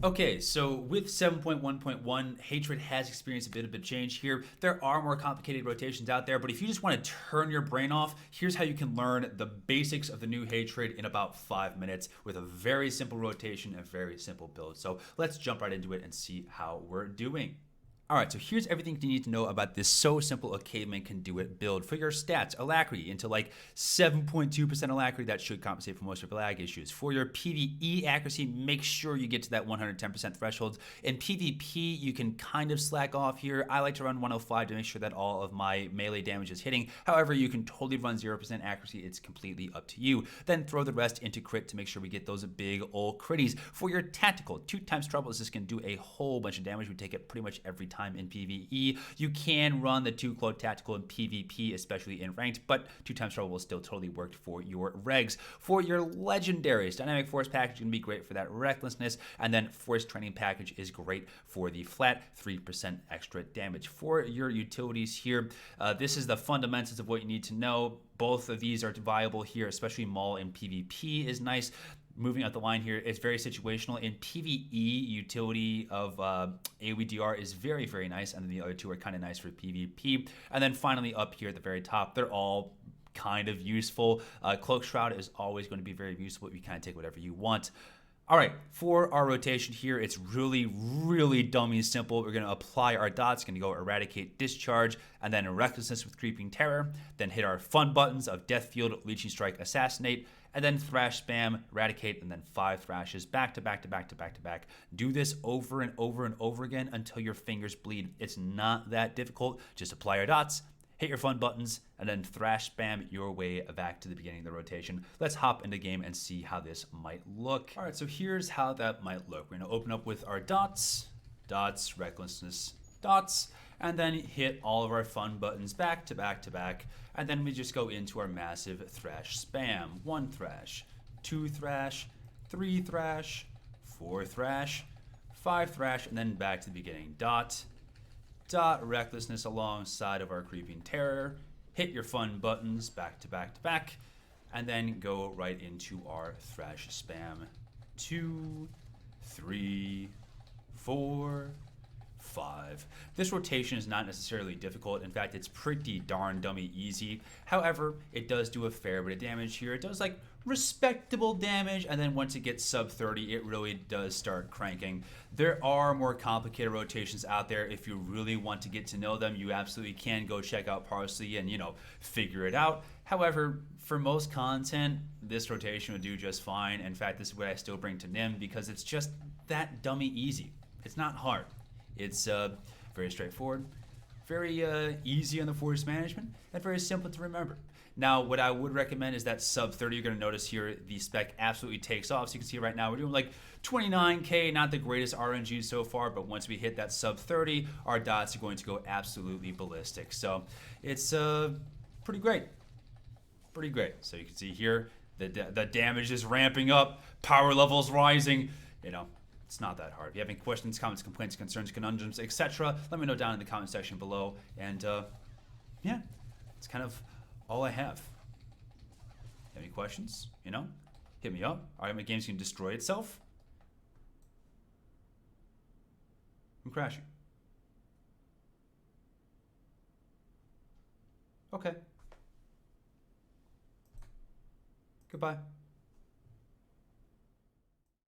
Okay, so with 7.1.1, Hatred has experienced a bit of a change here. There are more complicated rotations out there, but if you just want to turn your brain off, here's how you can learn the basics of the new Hatred in about 5 minutes with a very simple rotation and very simple build. So let's jump right into it and see how we're doing. Alright, so here's everything you need to know about this so simple a caveman can do it build. For your stats, alacrity into like 7.2% alacrity, that should compensate for most of your lag issues. For your PvE accuracy, make sure you get to that 110% threshold. In PvP, you can kind of slack off here. I like to run 105 to make sure that all of my melee damage is hitting. However, you can totally run 0% accuracy. It's completely up to you. Then throw the rest into crit to make sure we get those big old critties. For your tactical, 2 times trouble assist can do a whole bunch of damage. We take it pretty much every time in PvE. You can run the 2 cloak tactical in PvP, especially in ranked, but 2 times trouble will still totally work for your regs. For your legendaries, dynamic force package can be great for that recklessness, and then force training package is great for the flat 3% extra damage. For your utilities here, this is the fundamentals of what you need to know. Both of these are viable here, especially Maul in PvP is nice. Moving up the line here, it's very situational. In PvE, utility of AOE is very, very nice, and then the other two are kind of nice for PvP. And then finally up here at the very top, they're all kind of useful. Cloak Shroud is always going to be very useful. You kind of take whatever you want. All right, for our rotation here, it's really, really dummy simple. We're going to apply our dots, going to go Eradicate, Discharge, and then Recklessness with Creeping Terror. Then hit our fun buttons of Death Field, Leeching Strike, Assassinate, and then Thrash Spam, Eradicate, and then 5 Thrashes back to back to back to back to back. Do this over and over and over again until your fingers bleed. It's not that difficult. Just apply your dots, hit your fun buttons, and then thrash spam your way back to the beginning of the rotation. Let's hop into game and see how this might look. All right, so here's how that might look. We're gonna open up with our dots, recklessness, dots, and then hit all of our fun buttons back to back to back. And then we just go into our massive thrash spam. 1 thrash, 2 thrash, 3 thrash, 4 thrash, 5 thrash, and then back to the beginning. Dot, recklessness alongside of our creeping terror, hit your fun buttons back to back to back, and then go right into our thrash spam. 2, 3, 4, 5. This rotation is not necessarily difficult. In fact, it's pretty darn dummy easy. However, it does do a fair bit of damage here. It does like respectable damage, and then once it gets sub 30, it really does start cranking. There are more complicated rotations out there. If you really want to get to know them, you absolutely can go check out Parsley and, figure it out. However, for most content, this rotation would do just fine. In fact, this is what I still bring to Nim because it's just that dummy easy. It's not hard. It's very straightforward, very easy on the force management, and very simple to remember. Now, what I would recommend is that sub 30, you're going to notice here, the spec absolutely takes off. So you can see right now we're doing like 29K, not the greatest RNG so far, but once we hit that sub 30, our dots are going to go absolutely ballistic. So it's pretty great. Pretty great. So you can see here, the damage is ramping up, power levels rising, It's not that hard. If you have any questions, comments, complaints, concerns, conundrums, etc., let me know down in the comment section below. And yeah, it's kind of all I have. Have any questions? Hit me up. All right, my game's gonna destroy itself. I'm crashing. Okay. Goodbye.